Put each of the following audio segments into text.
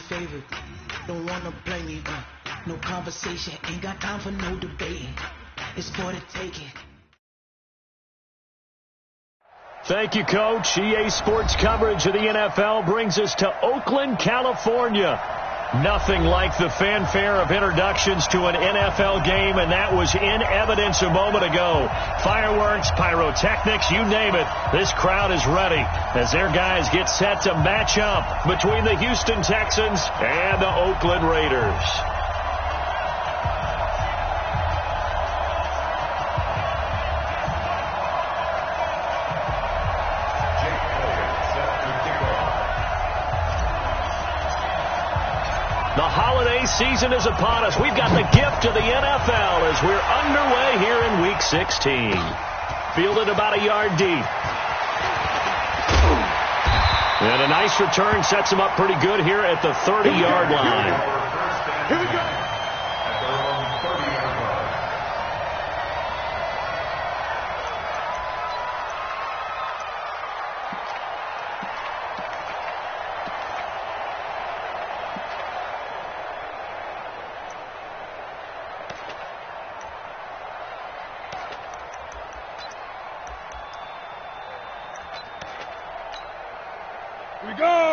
favorite. Don't wanna play me, no conversation, ain't got time for no debate. It's for the taking. Thank you, Coach. EA Sports coverage of the NFL brings us to Oakland, California. Nothing like the fanfare of introductions to an NFL game, and that was in evidence a moment ago. Fireworks, pyrotechnics, you name it. This crowd is ready as their guys get set to match up between the Houston Texans and the Oakland Raiders. The holiday season is upon us. We've got the gift of the NFL as we're underway here in Week 16. Fielded about a yard deep. And a nice return sets him up pretty good here at the 30-yard line. Here we go.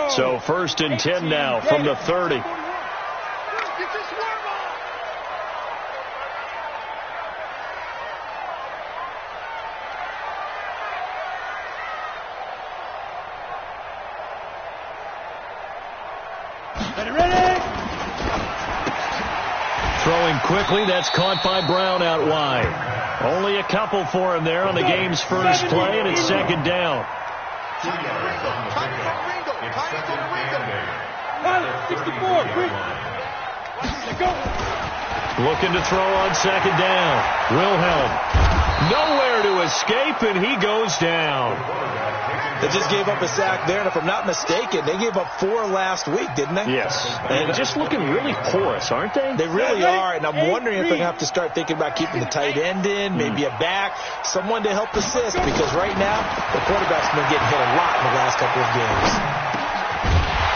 So 1st and 10 now from the 30. Throwing quickly, that's caught by Brown out wide. Only a couple for him there on the game's first play, and it's 2nd down. 64, quick. Looking to throw on 2nd down. Wilhelm. Nowhere to escape, and he goes down. They just gave up a sack there, and if I'm not mistaken, they gave up 4 last week, didn't they? Yes. And just looking really porous, aren't they? They really are, and I'm wondering if they're going to have to start thinking about keeping the tight end in, maybe a back, someone to help assist, because right now, the quarterback's been getting hit a lot in the last couple of games.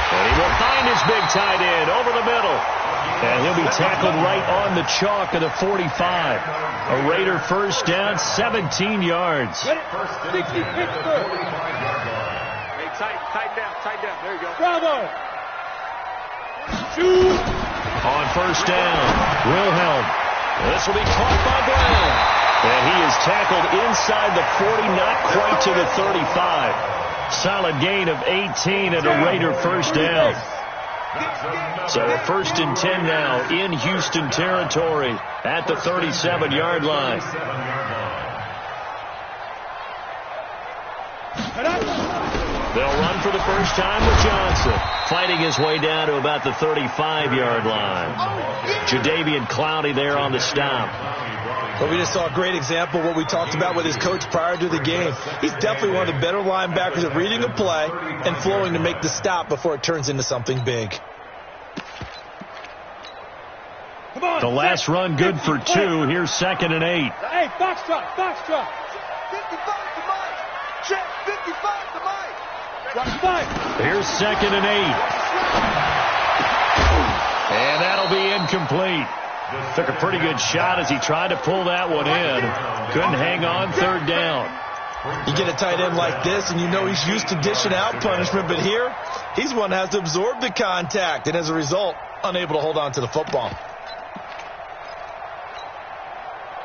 And he will find his big tight end over the middle. And he'll be tackled right on the chalk of the 45. A Raider first down, 17 yards. Hey, tight down. There you go. Bravo. Shoot. On 1st down, Wilhelm. This will be caught by Brown. And he is tackled inside the 40, not quite to the 35. Solid gain of 18 and a Raider first down. So 1st and 10 now in Houston territory at the 37-yard line. They'll run for the first time with Johnson, fighting his way down to about the 35-yard line. Jadeveon Clowney there on the stop. But we just saw a great example of what we talked about with his coach prior to the game. He's definitely one of the better linebackers at reading a play and flowing to make the stop before it turns into something big. The last run good for 2. Here's 2nd and 8. Hey, foxtrot. 55 to Mike. Check 55 to Mike. Here's 2nd and 8. And that'll be incomplete. Took a pretty good shot as he tried to pull that one in. Couldn't hang on 3rd down. You get a tight end like this, and you know he's used to dishing out punishment, but here, he's one that has to absorb the contact, and as a result, unable to hold on to the football.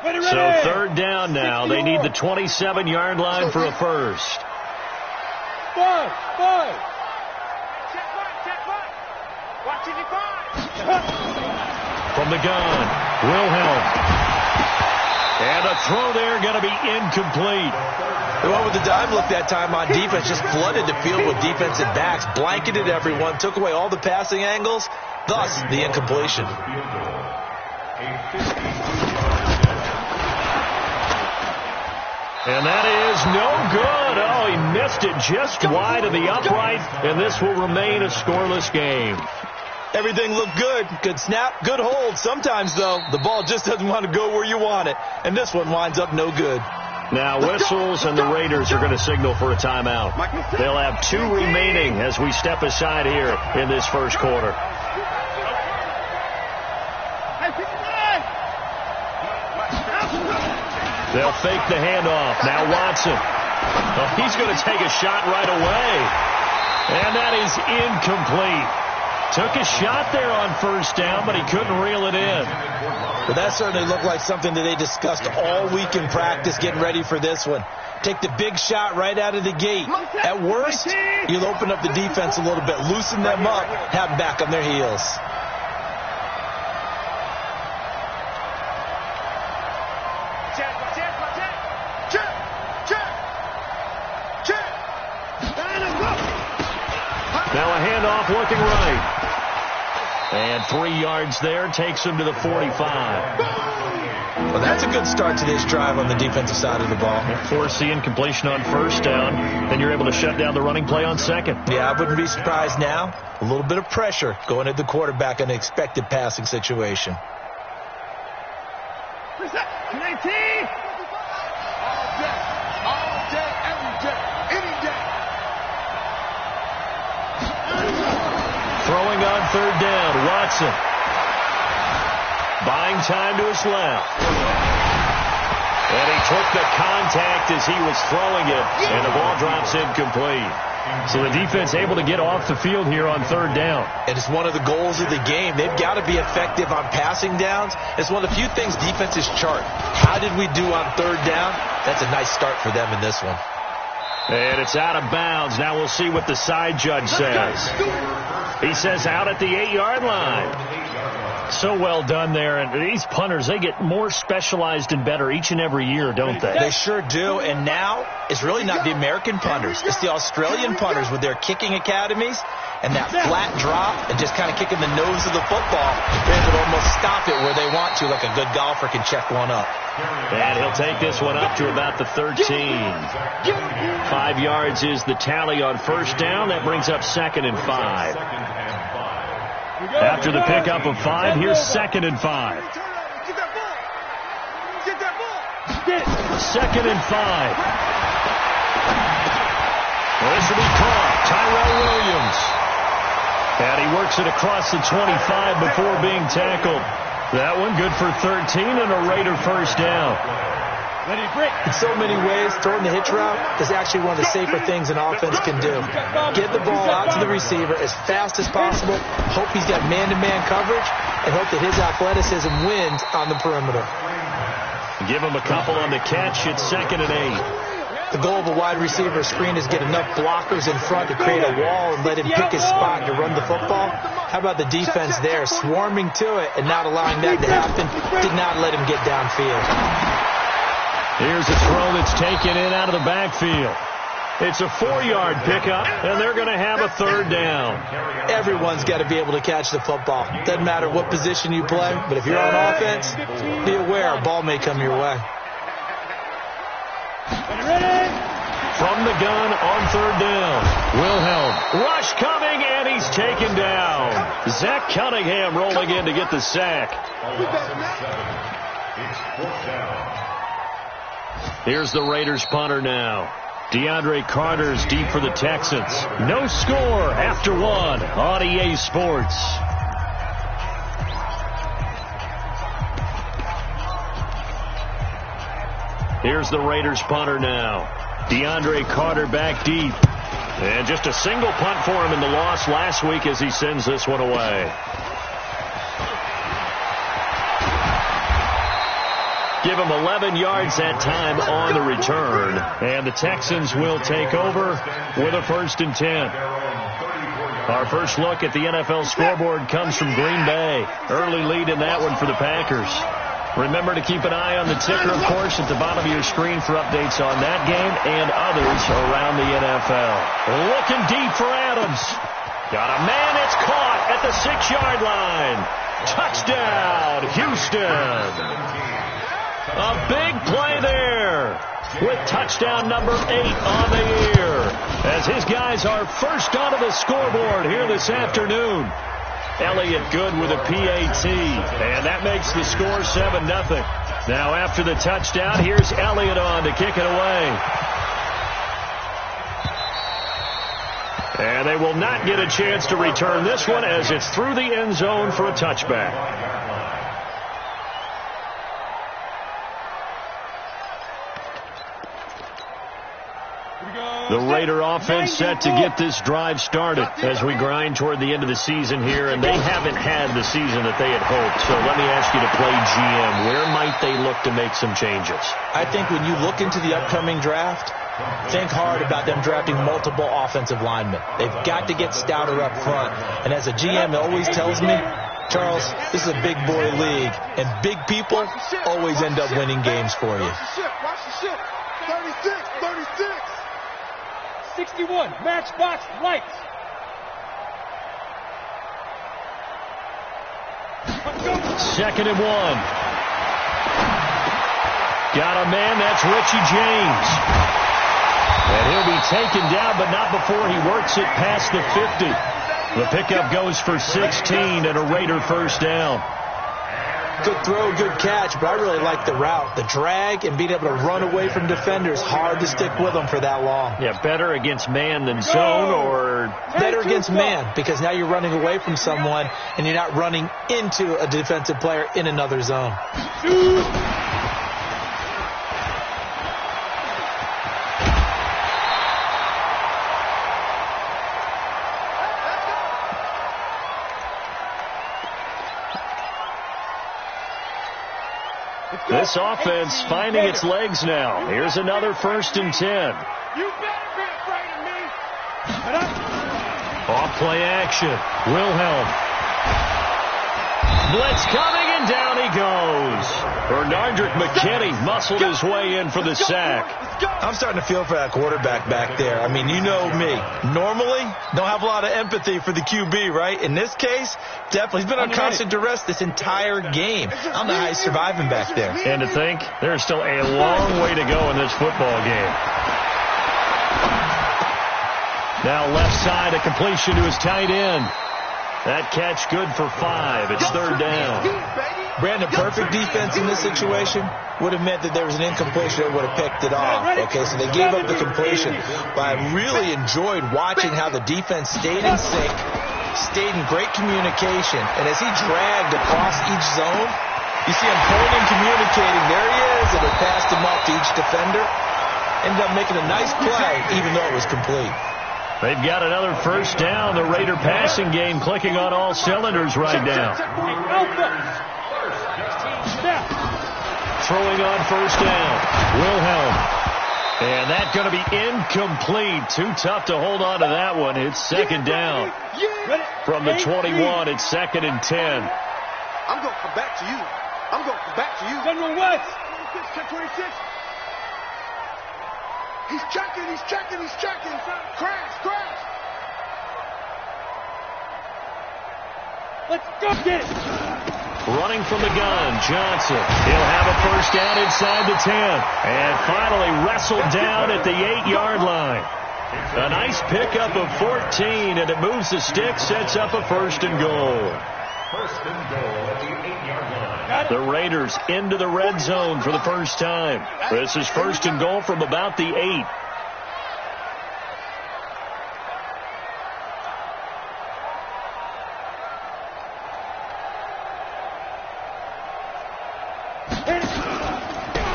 So 3rd down now. They need the 27-yard line for a first. Five. From the gun, Wilhelm. And a throw there going to be incomplete. The one with the dive look that time on defense just flooded the field with defensive backs, blanketed everyone, took away all the passing angles, thus the incompletion. And that is no good. Oh, he missed it just wide of the upright, and this will remain a scoreless game. Everything looked good. Good snap, good hold. Sometimes, though, the ball just doesn't want to go where you want it, and this one winds up no good. Now whistles, and the Raiders are going to signal for a timeout. They'll have 2 remaining as we step aside here in this first quarter. They'll fake the handoff. Now Watson. Oh, he's going to take a shot right away. And that is incomplete. Took a shot there on first down, but he couldn't reel it in. But that certainly looked like something that they discussed all week in practice getting ready for this one. Take the big shot right out of the gate. At worst, you'll open up the defense a little bit, loosen them up, have them back on their heels. Now a handoff looking right. And 3 yards there takes him to the 45. Well, that's a good start to this drive on the defensive side of the ball. Force the incompletion on first down, then you're able to shut down the running play on second. Yeah, I wouldn't be surprised now. A little bit of pressure going at the quarterback in an expected passing situation. Throwing on third down, Watson. Buying time to his left. And he took the contact as he was throwing it, and the ball drops incomplete. So the defense able to get off the field here on third down. And it's one of the goals of the game. They've got to be effective on passing downs. It's one of the few things defenses chart. How did we do on third down? That's a nice start for them in this one. And it's out of bounds. Now we'll see what the side judge says. He says out at the 8-yard line. So well done there. And these punters, they get more specialized and better each and every year, don't they? They sure do. And now it's really not the American punters. It's the Australian punters with their kicking academies and that flat drop and just kind of kicking the nose of the football. They're able to almost stop it where they want to, like a good golfer can check one up. And he'll take this one up to about the 13. 5 yards is the tally on first down. That brings up 2nd and 5. After the pickup of 5, here's 2nd and 5. 2nd and 5. Well, this will be caught. Tyrell Williams. And he works it across the 25 before being tackled. That one good for 13 and a Raider first down. In so many ways, throwing the hitch route is actually one of the safer things an offense can do. Get the ball out to the receiver as fast as possible, hope he's got man-to-man coverage, and hope that his athleticism wins on the perimeter. Give him a couple on the catch. It's 2nd and 8. The goal of a wide receiver screen is get enough blockers in front to create a wall and let him pick his spot to run the football. How about the defense there, swarming to it and not allowing that to happen? Did not let him get downfield. Here's a throw that's taken in out of the backfield. It's a 4-yard pickup, and they're going to have a third down. Everyone's got to be able to catch the football. Doesn't matter what position you play, but if you're on offense, be aware a ball may come your way. From the gun on third down, Wilhelm. Rush coming, and he's taken down. Zach Cunningham rolling in to get the sack. Here's the Raiders punter now. DeAndre Carter's deep for the Texans. No score after 1 on EA Sports. Here's the Raiders punter now. DeAndre Carter back deep. And just a single punt for him in the loss last week as he sends this one away. Give him 11 yards that time on the return. And the Texans will take over with a 1st and 10. Our first look at the NFL scoreboard comes from Green Bay. Early lead in that one for the Packers. Remember to keep an eye on the ticker, of course, at the bottom of your screen for updates on that game and others around the NFL. Looking deep for Adams. Got a man, it's caught at the 6-yard line. Touchdown, Houston. A big play there with touchdown number 8 on the year as his guys are first onto the scoreboard here this afternoon. Elliott good with a PAT, and that makes the score 7-0. Now after the touchdown, here's Elliott on to kick it away. And they will not get a chance to return this one as it's through the end zone for a touchback. The Raider offense set to get this drive started as we grind toward the end of the season here, and they haven't had the season that they had hoped. So let me ask you to play GM. Where might they look to make some changes? I think when you look into the upcoming draft, think hard about them drafting multiple offensive linemen. They've got to get stouter up front. And as a GM, it always tells me, Charles, this is a big boy league, and big people always end up winning games for you. Watch the ship. 36, 36. 61, matchbox lights. Second and 1. Got a man, that's Richie James. And he'll be taken down, but not before he works it past the 50. The pickup goes for 16 and a Raider first down. Good throw, good catch, but I really like the route. The drag and being able to run away from defenders, hard to stick with them for that long. Yeah, better against man than zone, or better against man, because now you're running away from someone and you're not running into a defensive player in another zone. This offense finding its legs now. Here's another 1st and 10. You better be afraid of me. Off play action. Wilhelm. Blitz coming, and down he goes. Bernardrick McKinney muscled his way in for the sack. I'm starting to feel for that quarterback back there. I mean, you know me. Normally, don't have a lot of empathy for the QB, right? In this case, definitely. He's been on constant duress this entire game. I don't know how he's surviving back there. And to think, there's still a long way to go in this football game. Now left side, a completion to his tight end. That catch good for 5. It's 3rd down. Brandon, perfect defense in this situation would have meant that there was an incompletion that would have picked it off. Okay, so they gave up the completion. But I really enjoyed watching how the defense stayed in sync, stayed in great communication. And as he dragged across each zone, you see him pointing, communicating. There he is, and it passed him up to each defender. Ended up making a nice play, even though it was complete. They've got another first down. The Raider passing game clicking on all cylinders right now. Throwing on first down. Wilhelm. And that's going to be incomplete. Too tough to hold on to that one. It's 2nd down. From the 21, it's 2nd and 10. I'm going to come back to you. I'm going to come back to you. General West. 26. He's checking, he's checking, he's checking. Crash, crash. Let's go get it. Running from the gun, Johnson. He'll have a first down inside the 10. And finally wrestled down at the 8-yard line. A nice pickup of 14, and it moves the stick, sets up a 1st and goal. 1st and goal at the 8-yard line. The Raiders into the red zone for the first time. This is 1st and goal from about the 8.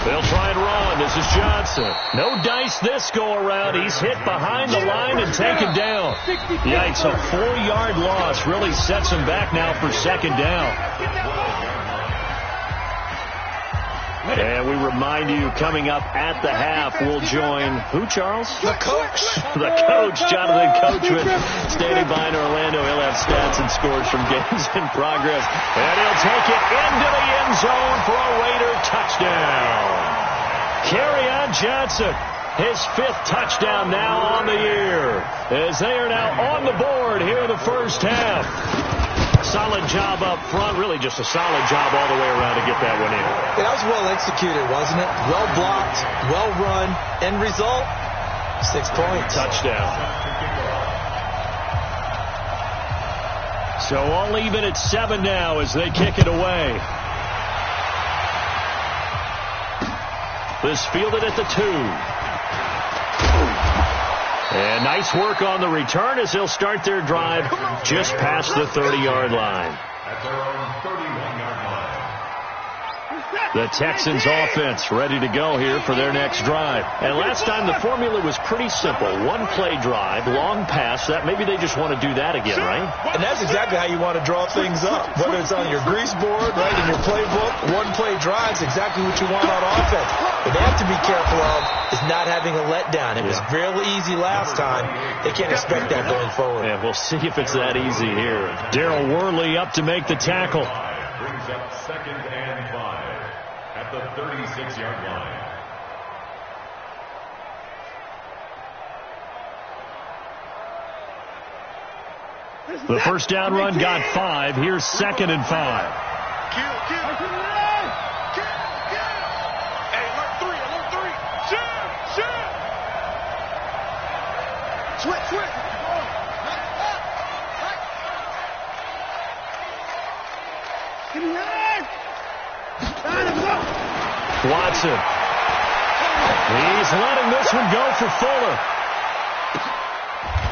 They'll try and run. This is Johnson. No dice this go around. He's hit behind the line and taken down. Yikes, a 4-yard loss really sets him back now for 2nd down. And we remind you, coming up at the half, we'll join who, Charles? The coach. The coach, Jonathan Coachman, standing by in Orlando. He'll have stats and scores from games in progress. And he'll take it into the end zone for a Raider touchdown. Kerryon Johnson, his 5th touchdown now on the year, as they are now on the board here in the first half. Solid job up front, really just a solid job all the way around to get that one in. That was well executed, wasn't it? Well blocked, well run. End result, 6 points. Touchdown. So all even at 7 now as they kick it away. This fielded at the 2. And nice work on the return as they'll start their drive just past the 30-yard line. At their own 31-yard line. The Texans offense ready to go here for their next drive. And last time the formula was pretty simple. One play drive, long pass. That maybe they just want to do that again, right? And that's exactly how you want to draw things up. Whether it's on your grease board, right, in your playbook, one play drive is exactly what you want on offense. What they have to be careful of is not having a letdown. It was fairly easy last time. They can't expect that going forward. Yeah, we'll see if it's that easy here. Darryl Worley up to make the tackle. Brings up 2nd and 5 at the 36-yard line. The first down run got 5. Here's 2nd and 5. Hey, alert 3. Shoot. Switch. Watson. He's letting this one go for Fuller.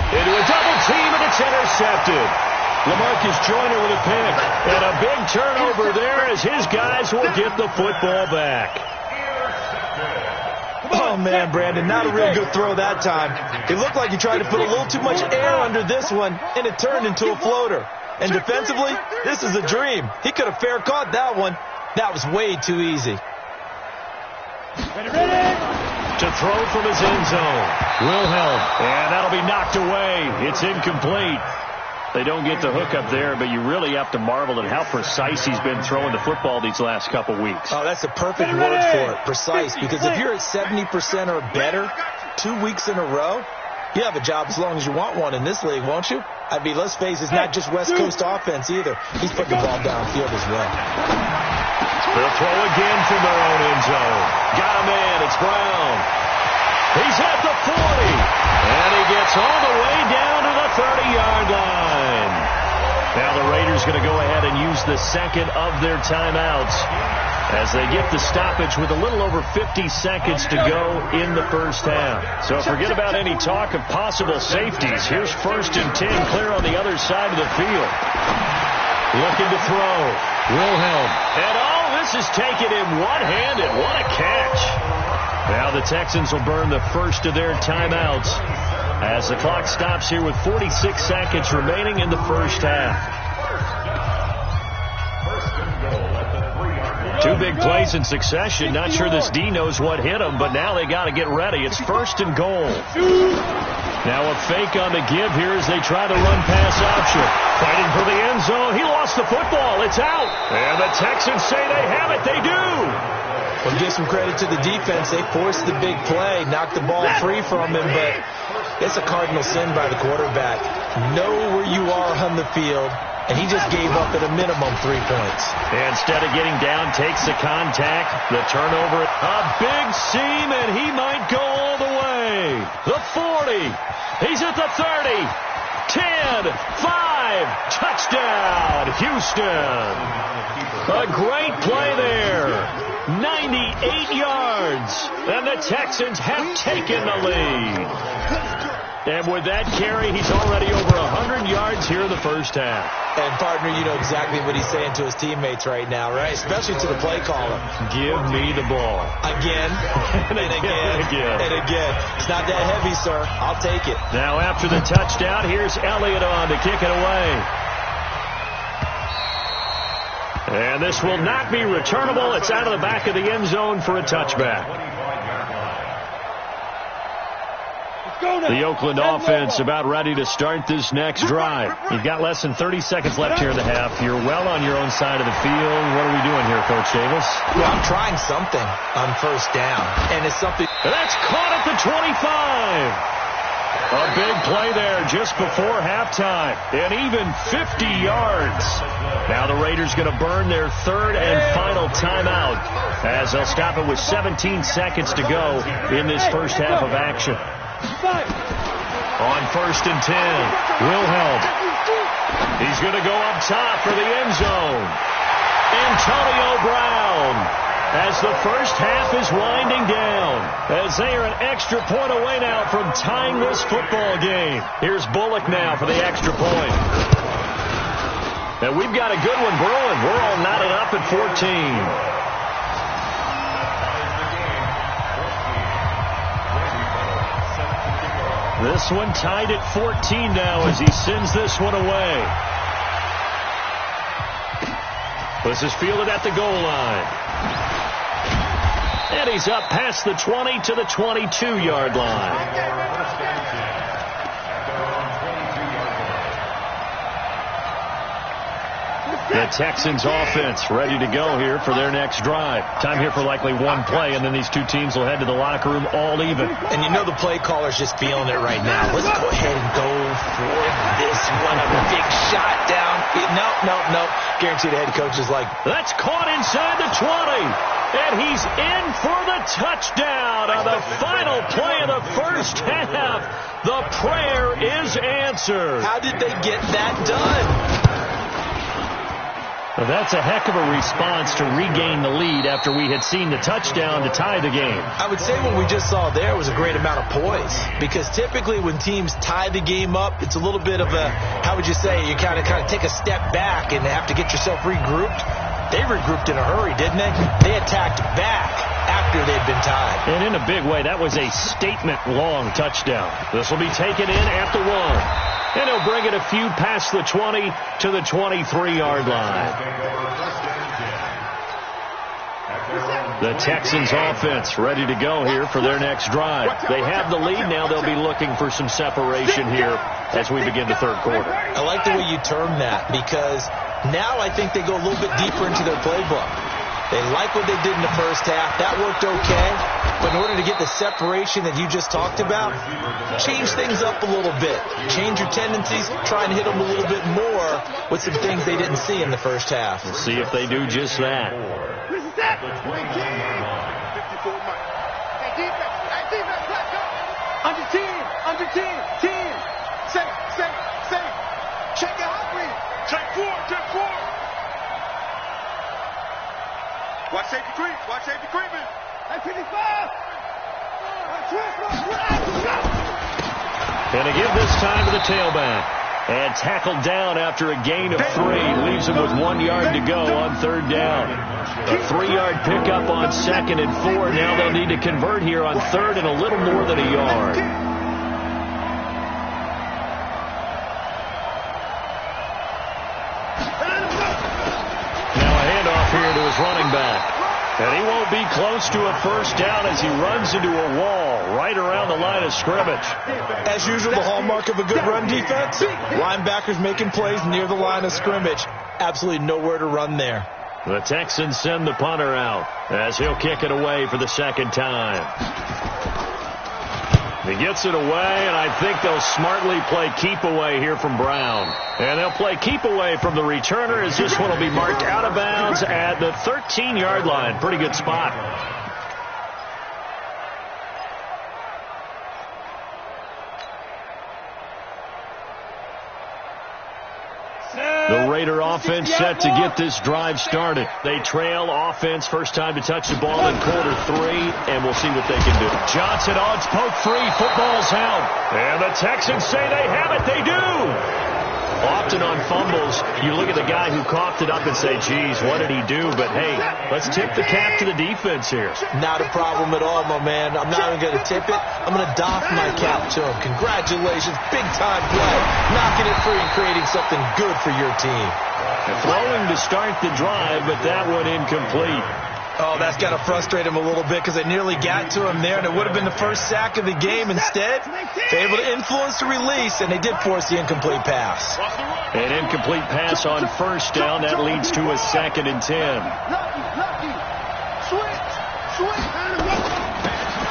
Into a double team, and it's intercepted. LaMarcus Joyner with a pick. And a big turnover there as his guys will get the football back. Oh, man, Brandon, not a real good throw that time. It looked like he tried to put a little too much air under this one, and it turned into a floater. And defensively, this is a dream. He could have fair caught that one. That was way too easy. To throw from his end zone. Wilhelm. And that'll be knocked away. It's incomplete. They don't get the hook up there, but you really have to marvel at how precise he's been throwing the football these last couple weeks. Oh, that's a perfect word for it, precise. Because if you're at 70% or better 2 weeks in a row, you have a job as long as you want one in this league, won't you? I mean, let's face it, it's not just West Coast offense either. He's putting the ball downfield as well. They'll throw again from their own end zone. Got a man. It's Brown. He's at the 40. And he gets all the way down to the 30-yard line. Now the Raiders going to go ahead and use the second of their timeouts as they get the stoppage with a little over 50 seconds to go in the first half. So forget about any talk of possible safeties. Here's 1st and 10 clear on the other side of the field. Looking to throw. Wilhelm. And all this is taken in one-handed. What a catch. Now the Texans will burn the first of their timeouts as the clock stops here with 46 seconds remaining in the first half. 2 big plays in succession. Not sure this D knows what hit him, but now they got to get ready. It's 1st and goal. Now a fake on the give here as they try the run-pass option. Fighting for the end zone. He lost the football. It's out. And the Texans say they have it. They do. Well, give some credit to the defense. They forced the big play, knocked the ball free from him, but it's a cardinal sin by the quarterback. Know where you are on the field, and he just gave up at a minimum 3 points. Instead of getting down, takes the contact, the turnover, a big seam, and he might go all the way. The 40, he's at the 30, 10, 5, touchdown, Houston. A great play there. 98 yards, and the Texans have taken the lead. And with that carry, he's already over 100 yards here in the first half. And, partner, you know exactly what he's saying to his teammates right now, right? Especially to the play caller. Give me the ball. Again, and again, and again. It's not that heavy, sir. I'll take it. Now, after the touchdown, here's Elliott on to kick it away. And this will not be returnable. It's out of the back of the end zone for a touchback. The Oakland offense about ready to start this next drive. You've got less than 30 seconds left here in the half. You're well on your own side of the field. What are we doing here, Coach Davis? Well, I'm trying something on first down. And it's something... That's caught at the 25. A big play there just before halftime. And even 50 yards. Now the Raiders going to burn their 3rd and final timeout as they'll stop it with 17 seconds to go in this first half of action. On 1st and 10, Wilhelm. He's going to go up top for the end zone. Antonio Brown. As the first half is winding down, as they are an extra point away now from tying this football game. Here's Bullock now for the extra point. And we've got a good one brewing. We're all knotted up at 14. This one tied at 14 now as he sends this one away. This is fielded at the goal line. And he's up past the 20 to the 22-yard line. The Texans offense ready to go here for their next drive. Time here for likely one play, and then these two teams will head to the locker room all even. And you know the play caller's just feeling it right now. Let's go ahead and go for this one. A big shot down. No. Guaranteed the head coach is like, that's caught inside the 20. And he's in for the touchdown on the final play of the first half. The prayer is answered. How did they get that done? Well, that's a heck of a response to regain the lead after we had seen the touchdown to tie the game. I would say what we just saw there was a great amount of poise, because typically when teams tie the game up, it's a little bit of a, how would you say, you kind of take a step back and have to get yourself regrouped. They regrouped in a hurry, didn't they? They attacked back after they'd been tied. And in a big way, that was a statement-long touchdown. This will be taken in at the 1. And he'll bring it a few past the 20 to the 23-yard line. The Texans offense ready to go here for their next drive. They have the lead. Now they'll be looking for some separation here as we begin the third quarter. I like the way you term that, because now I think they go a little bit deeper into their playbook. They like what they did in the first half. That worked okay. But in order to get the separation that you just talked about, change things up a little bit. Change your tendencies. Try and hit them a little bit more with some things they didn't see in the first half. We'll see if they do just that. Under 10. Say. Check it out, please. Check 4. Watch safety creeping. At 55. And to give this time to the tailback. And tackled down after a gain of 3. Leaves him with 1 yard to go on third down. A 3-yard pickup on 2nd and 4. Now they'll need to convert here on 3rd and a little more than a yard. Now a handoff here to his running back. And he won't be close to a first down as he runs into a wall right around the line of scrimmage. As usual, the hallmark of a good run defense, linebackers making plays near the line of scrimmage. Absolutely nowhere to run there. The Texans send the punter out as he'll kick it away for the second time. He gets it away, and I think they'll smartly play keep away here from Brown. And they'll play keep away from the returner as this one will be marked out of bounds at the 13-yard line. Pretty good spot. The Raider offense set to get this drive started. They trail offense, first time to touch the ball in quarter 3, and we'll see what they can do. Johnson odds poke free, football's out. And the Texans say they have it. They do. Often on fumbles, you look at the guy who coughed it up and say, geez, what did he do? But, hey, let's tip the cap to the defense here. Not a problem at all, my man. I'm not even going to tip it. I'm going to doff my cap to him. Congratulations. Big-time play. Knocking it free and creating something good for your team. Throwing to start the drive, but that one incomplete. Oh, that's got to frustrate him a little bit because they nearly got to him there, and it would have been the first sack of the game. Instead, they're able to influence the release, and they did force the incomplete pass. An incomplete pass on first down. That leads to a 2nd and 10.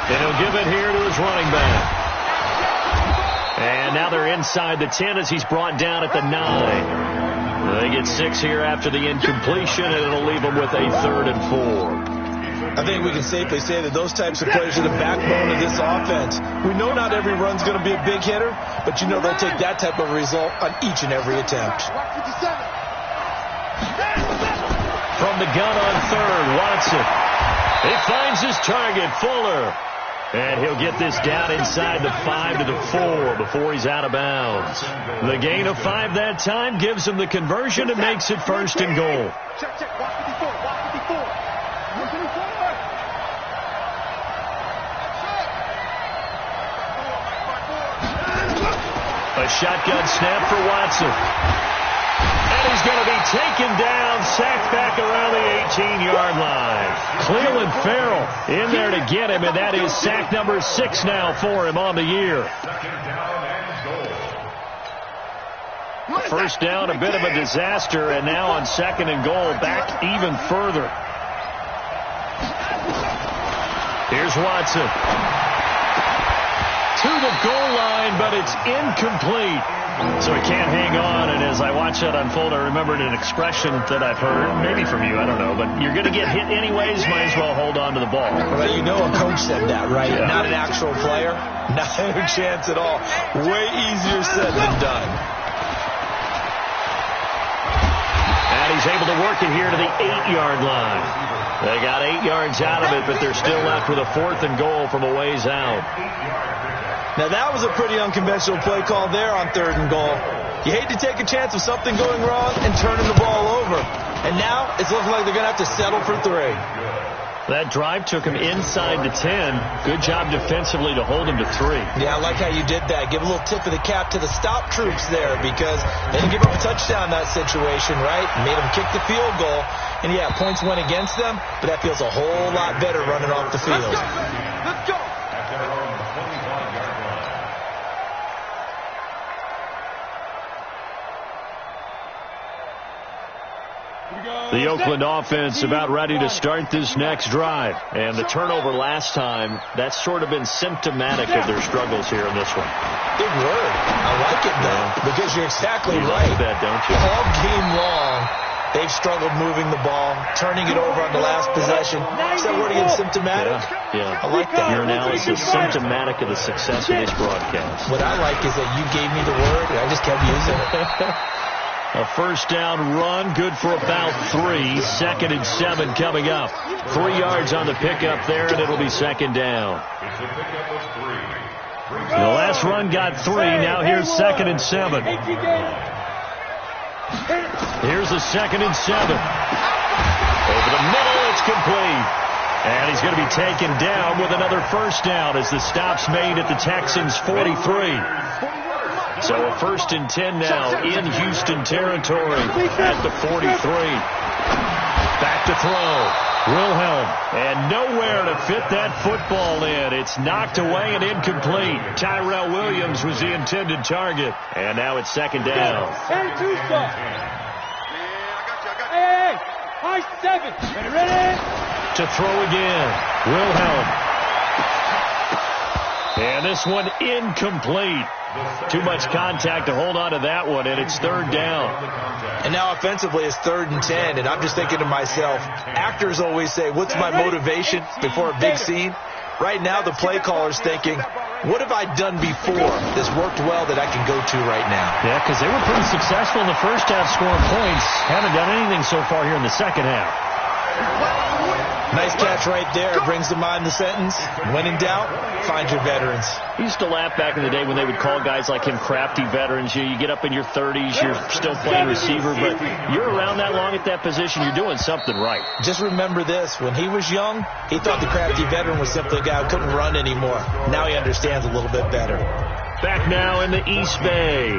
And he'll give it here to his running back. And now they're inside the 10 as he's brought down at the 9. They get 6 here after the incompletion, and it'll leave them with a 3rd and 4. I think we can safely say that those types of plays are the backbone of this offense. We know not every run's going to be a big hitter, but you know they'll take that type of result on each and every attempt. From the gun on 3rd, Watson. He finds his target, Fuller. And he'll get this down inside the 5 to the 4 before he's out of bounds. The gain of 5 that time gives him the conversion and makes it 1st and goal. A shotgun snap for Watson. And he's going to be taken down, sacked back around the 18-yard line. Cleveland Farrell in there to get him, and that is sack number 6 now for him on the year. First down, a bit of a disaster, and now on 2nd and goal, back even further. Here's Watson. To the goal line, but it's incomplete. So he can't hang on, and as I watch that unfold, I remembered an expression that I've heard, maybe from you, I don't know, but you're going to get hit anyways, might as well hold on to the ball. Well, you know a coach said that, right? Yeah. Not an actual player. Not a chance at all. Way easier said than done. And he's able to work it here to the 8-yard line. They got 8 yards out of it, but they're still left with a 4th and goal from a ways out. Now, that was a pretty unconventional play call there on 3rd and goal. You hate to take a chance of something going wrong and turning the ball over. And now it's looking like they're going to have to settle for 3. That drive took him inside the 10. Good job defensively to hold him to 3. Yeah, I like how you did that. Give a little tip of the cap to the stop troops there because they didn't give up a touchdown in that situation, right? Made them kick the field goal. And, yeah, points went against them, but that feels a whole lot better running off the field. Let's go. The Oakland offense about ready to start this next drive. And the turnover last time, that's sort of been symptomatic of their struggles here in this one. Big word. I like it, though, because you're exactly right. Like that, don't you? All game long, they've struggled moving the ball, turning it over on the last possession. Is that word again, symptomatic? Yeah. I like that. Your analysis symptomatic of the success of this broadcast. What I like is that you gave me the word, and I just kept using it. A first down run, good for about 3. 2nd and 7 coming up. 3 yards on the pickup there, and it'll be 2nd down. The last run got 3. Now here's 2nd and 7. Here's the 2nd and 7. Over the middle, it's complete. And he's going to be taken down with another first down as the stop's made at the Texans' 43. So a 1st and 10 now in Houston territory at the 43. Back to throw. Wilhelm. And nowhere to fit that football in. It's knocked away and incomplete. Tyrell Williams was the intended target. And now it's 2nd down. Hey, high 7. Ready? To throw again. Wilhelm. And this one incomplete. Too much contact to hold on to that one, and it's 3rd down. And now offensively it's 3rd and 10, and I'm just thinking to myself, actors always say, what's my motivation before a big scene? Right now the play caller's thinking, what have I done before that's worked well that I can go to right now? Yeah, because they were pretty successful in the first half scoring points. Haven't done anything so far here in the second half. Nice catch right there. Brings to mind the sentence, when in doubt, find your veterans. I used to laugh back in the day when they would call guys like him crafty veterans. You get up in your 30s, you're still playing receiver, but you're around that long at that position, you're doing something right. Just remember this. When he was young, he thought the crafty veteran was simply a guy who couldn't run anymore. Now he understands a little bit better. Back now in the East Bay.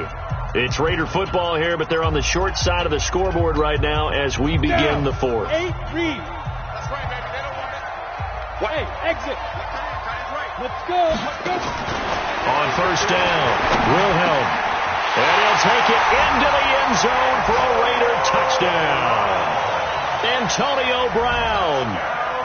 It's Raider football here, but they're on the short side of the scoreboard right now as we begin the 4th. 8-3. Hey, exit. Let's go. On first down, Wilhelm. And he'll take it into the end zone for a Raider touchdown. Antonio Brown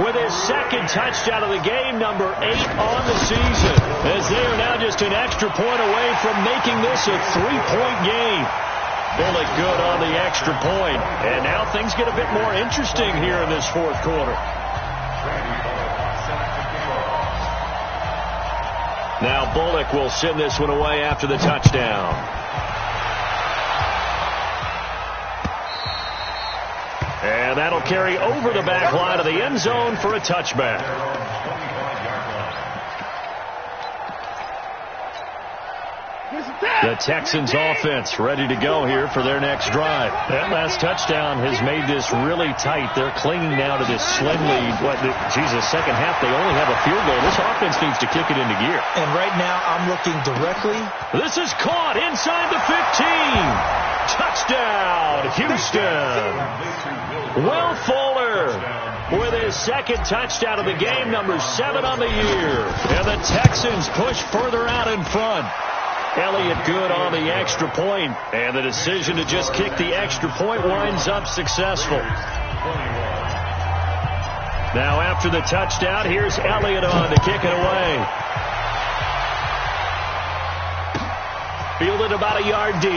with his 2nd touchdown of the game, number 8 on the season, as they are now just an extra point away from making this a 3-point game. Bullock good on the extra point. And now things get a bit more interesting here in this 4th quarter. Now Bullock will send this one away after the touchdown. And that'll carry over the back line of the end zone for a touchback. The Texans offense ready to go here for their next drive. That last touchdown has made this really tight. They're clinging now to this slim lead. Second half, they only have a field goal. This offense needs to kick it into gear. And right now, I'm looking directly. This is caught inside the 15. Touchdown, Houston. Will Fuller with his second touchdown of the game, number 7 on the year. And the Texans push further out in front. Elliott good on the extra point, and the decision to just kick the extra point winds up successful. Now after the touchdown, here's Elliott on to kick it away. Fielded about a yard deep.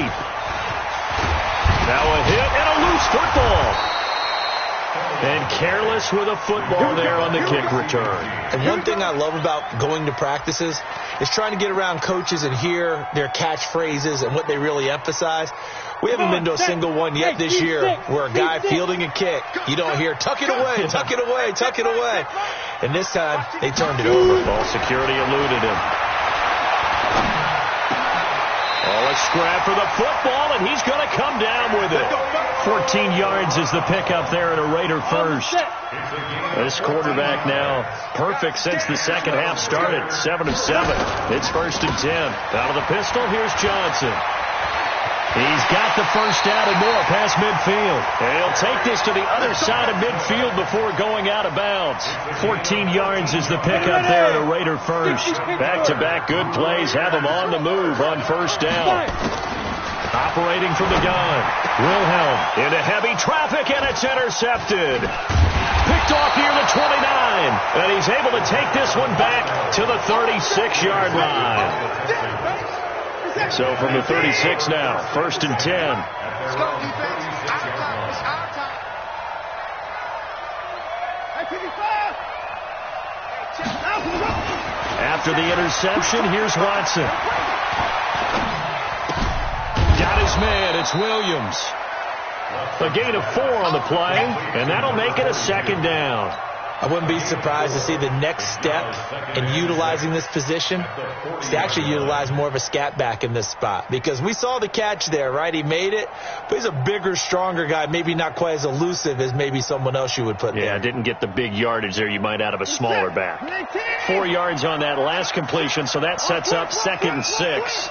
Now a hit and a loose football. And careless with a football there on the kick return. And one thing I love about going to practices is trying to get around coaches and hear their catchphrases and what they really emphasize. We haven't been to a single one yet this year where a guy fielding a kick, you don't hear, tuck it away, tuck it away, tuck it away. And this time, they turned it over. Ball security eluded him. Oh, a scrap for the football, and he's going to come down with it. 14 yards is the pickup there at a Raider first. This quarterback now perfect since the second half started. 7 of 7. It's 1st and 10. Out of the pistol, here's Johnson. He's got the first down and more past midfield. And he'll take this to the other side of midfield before going out of bounds. 14 yards is the pickup there at a Raider first. Back-to-back good plays have him on the move on first down. Operating from the gun. Wilhelm into heavy traffic, and it's intercepted. Picked off near the 29. And he's able to take this one back to the 36-yard line. So from the 36 now, 1st and 10. Let's go, defense. It's our time. After the interception, here's Watson. Got his man. It's Williams. A gain of 4 on the play, and that'll make it a 2nd down. I wouldn't be surprised to see the next step in utilizing this position is to actually utilize more of a scat back in this spot. Because we saw the catch there, right? He made it, but he's a bigger, stronger guy, maybe not quite as elusive as maybe someone else you would put there. Yeah, didn't get the big yardage there you might out of a smaller back. 4 yards on that last completion, so that sets up 2nd and 6.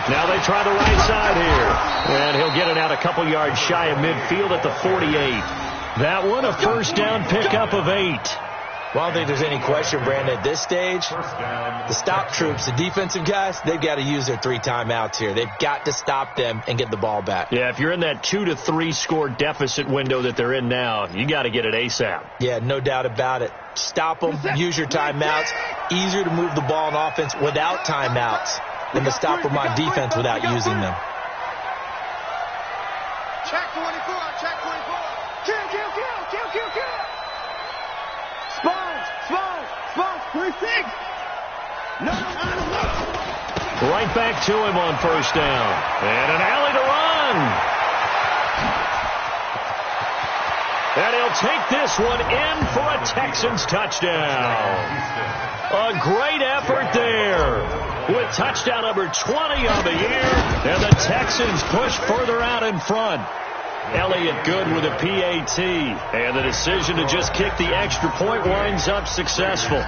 Now they try the right side here. And he'll get it out a couple yards shy of midfield at the 48. That one a first down pickup of 8. Well, I don't think there's any question, Brandon, at this stage, the stop troops, the defensive guys, they've got to use their 3 timeouts here. They've got to stop them and get the ball back. Yeah, if you're in that 2 to 3 score deficit window that they're in now, you got to get it ASAP. Yeah, no doubt about it. Stop them, use your timeouts. Easier to move the ball on offense without timeouts than to stop them on defense without using them. Check 24, check 24. Kill. Spons, 36. No. Right back to him on first down. And an alley to run. And he'll take this one in for a Texans touchdown. A great effort there. With touchdown number 20 on the year. And the Texans push further out in front. Elliott good with a PAT. And the decision to just kick the extra point winds up successful.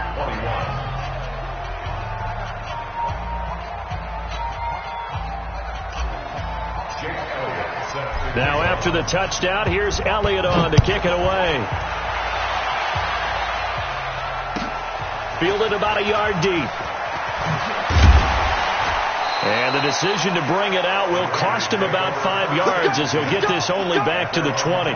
Now after the touchdown, here's Elliott on to kick it away. Fielded about a yard deep. And the decision to bring it out will cost him about 5 yards as he'll get this only back to the 20.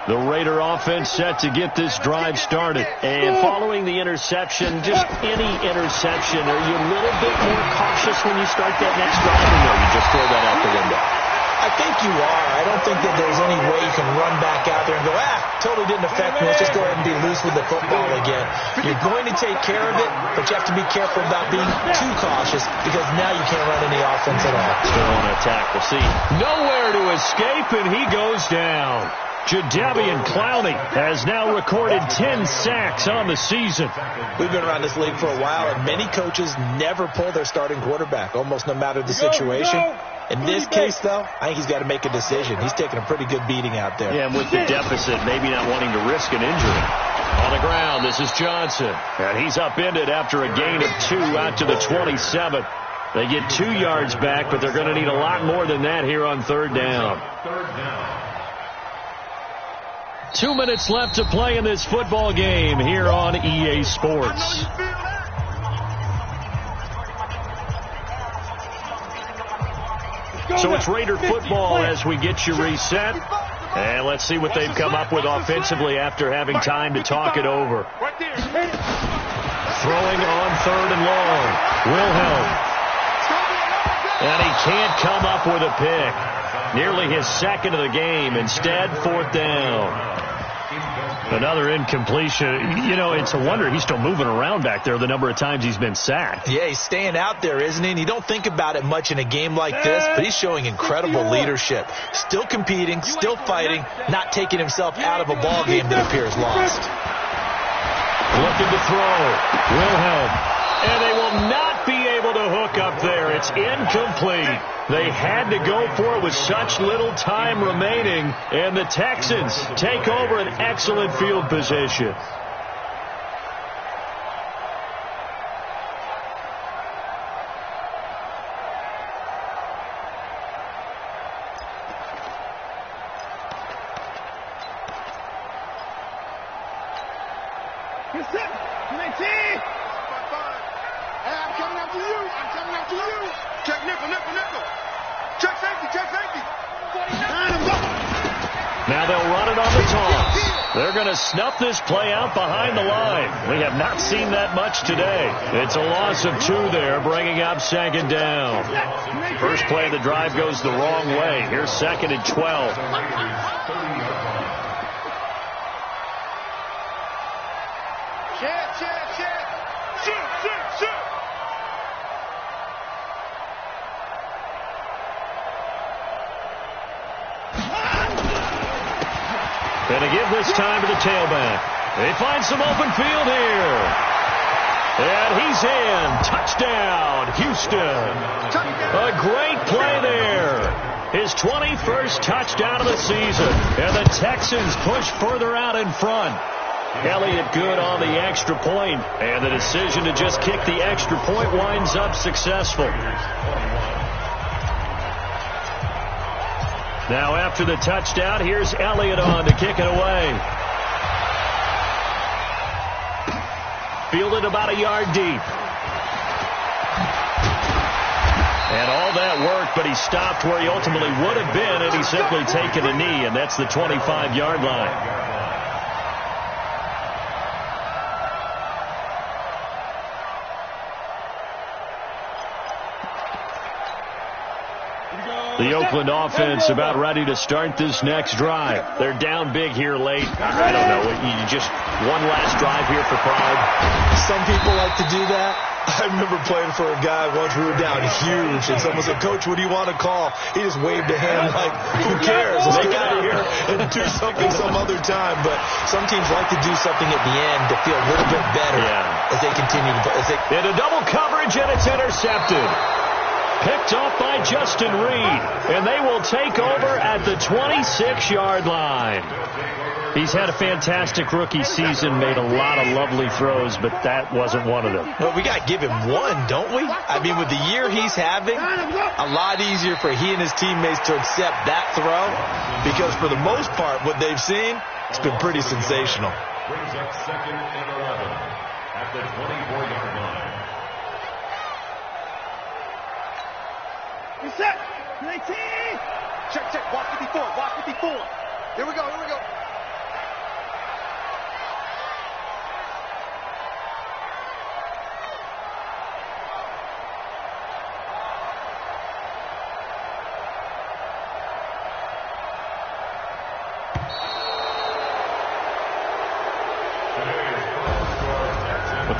The Raider offense set to get this drive started. And following the interception, just any interception, are you a little bit more cautious when you start that next drive, or no, you just throw that out the window? I I think you are. I don't think that there's any way you can run back out there and go, totally didn't affect me. Let's just go ahead and be loose with the football again. You're going to take care of it, but you have to be careful about being too cautious because now you can't run any offense at all. Still on attack. We'll see. Nowhere to escape, and he goes down. Jadeveon Clowney has now recorded 10 sacks on the season. We've been around this league for a while, and many coaches never pull their starting quarterback, almost no matter the situation. In this case, though, I think he's got to make a decision. He's taking a pretty good beating out there. Yeah, and with the deficit, maybe not wanting to risk an injury. On the ground, this is Johnson. And he's upended after a gain of 2 out to the 27. They get 2 yards back, but they're going to need a lot more than that here on third down. 2 minutes left to play in this football game here on EA Sports. So it's Raider football as we get you reset. And let's see what they've come up with offensively after having time to talk it over. Throwing on third and long. Wilhelm. And he can't come up with a pick. Nearly his second of the game. Instead, fourth down. Another incompletion. You know, it's a wonder he's still moving around back there the number of times he's been sacked. Yeah, he's staying out there, isn't he? And you don't think about it much in a game like this, but he's showing incredible leadership. Still competing, still fighting, not taking himself out of a ball game that appears lost. Looking to throw. Wilhelm. And they will not be able to hook up there. It's incomplete. They had to go for it with such little time remaining. And the Texans take over an excellent field position. Now they'll run it on the toss. They're going to snuff this play out behind the line. We have not seen that much today. It's a loss of 2 there, bringing up second down. First play of the drive goes the wrong way. Here's second and 12. Going to give this time to the tailback. They find some open field here. And he's in. Touchdown, Houston. A great play there. His 21st touchdown of the season. And the Texans push further out in front. Elliott good on the extra point. And the decision to just kick the extra point winds up successful. Now after the touchdown, here's Elliott on to kick it away. Fielded about a yard deep. And all that work, but he stopped where he ultimately would have been, and he's simply taken a knee, and that's the 25-yard line. The Oakland offense about ready to start this next drive. They're down big here late. I don't know. You just one last drive here for pride. Some people like to do that. I remember playing for a guy once. We were down huge, and someone said, "Coach, what do you want to call?" He just waved a hand like, "Who cares? Let's get out of here and do something some other time." But some teams like to do something at the end to feel a little bit better as they continue to play. In a double coverage, and it's intercepted. Picked off by Justin Reed, and they will take over at the 26-yard line. He's had a fantastic rookie season, made a lot of lovely throws, but that wasn't one of them. Well, we got to give him one, don't we? I mean, with the year he's having, a lot easier for he and his teammates to accept that throw, because for the most part, what they've seen, it's been pretty sensational. Brings up second and 11 at the 24-yard line. Reset. 19. Check. Watch 54. Watch 54. Here we go.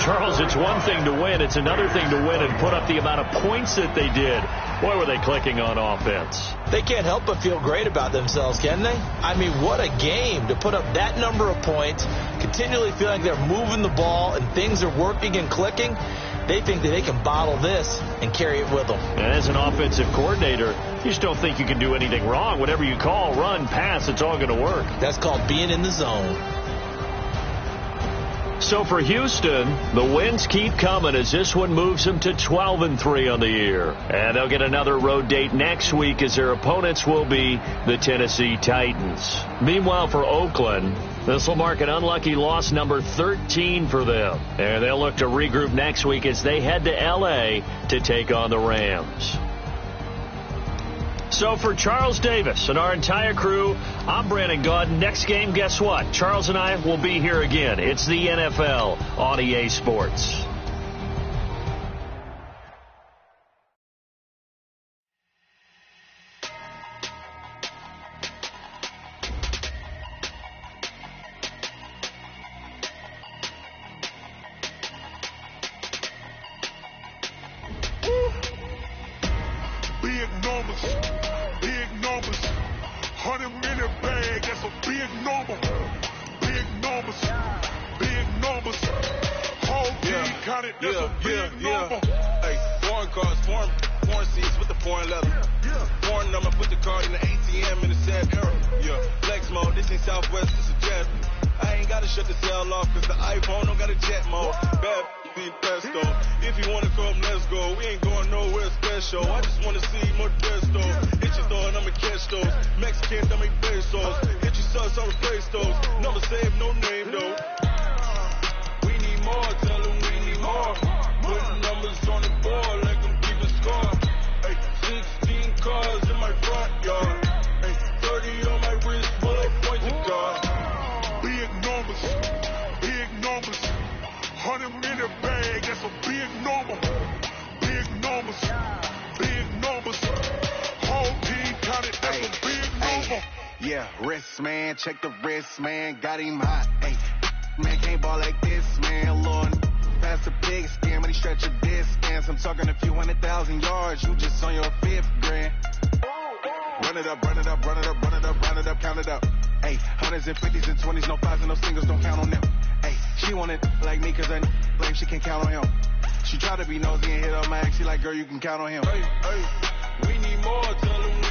Charles, it's one thing to win. It's another thing to win and put up the amount of points that they did. Boy, were they clicking on offense. They can't help but feel great about themselves, can they? I mean, what a game to put up that number of points, continually feeling they're moving the ball and things are working and clicking. They think that they can bottle this and carry it with them. And as an offensive coordinator, you just don't think you can do anything wrong. Whatever you call, run, pass, it's all going to work. That's called being in the zone. So for Houston, the wins keep coming as this one moves them to 12-3 on the year. And they'll get another road date next week as their opponents will be the Tennessee Titans. Meanwhile, for Oakland, this will mark an unlucky loss number 13 for them. And they'll look to regroup next week as they head to L.A. to take on the Rams. So for Charles Davis and our entire crew, I'm Brandon Gaudin. Next game, guess what? Charles and I will be here again. It's the NFL on EA Sports. Big numbers, big numbers. 100 in a bag, that's a big number. Big numbers, big numbers. Whole team counted, that's a big number. Hey, foreign cars, foreign seats with the foreign leather. Foreign number, put the card in the ATM in the sad era. Yeah, flex mode, this ain't Southwest, this is Jet. I ain't gotta shut the cell off, cause the iPhone don't got a jet mode. Bad be pesto. If you wanna come, let's go. We ain't going nowhere special. I just wanna see more Modesto. Hit your thought, I'ma catch those. Mexican, I make pesos. Hit your sus, I'ma praise those. Number save, no name though. We need more, tell them we need more. Putting numbers on the board like I'm keeping score. Hey, 16 cars in my front yard. Hey, 30 on my wrist, full of points of God. Big numbers, big numbers. 100 in a bag, that's a big number. Big numbers, big numbers. Whole team counted, that's a big number. Yeah, wrist man, check the wrist man, got him hot. Hey, man can't ball like this, man. Lord, pass the big scam, but he stretch a distance. I'm talking a few 100,000 yards, you just on your 5th grand. Run it up, run it up, run it up, run it up, round it up, count it up. Hey, hundreds and 50s and 20s, no 5s and no singles, don't count on them. Hey, she wanted like me cause I like she can count on him. She tried to be nosy and hit her max, she like, girl, you can count on him. Hey, we need more, tell them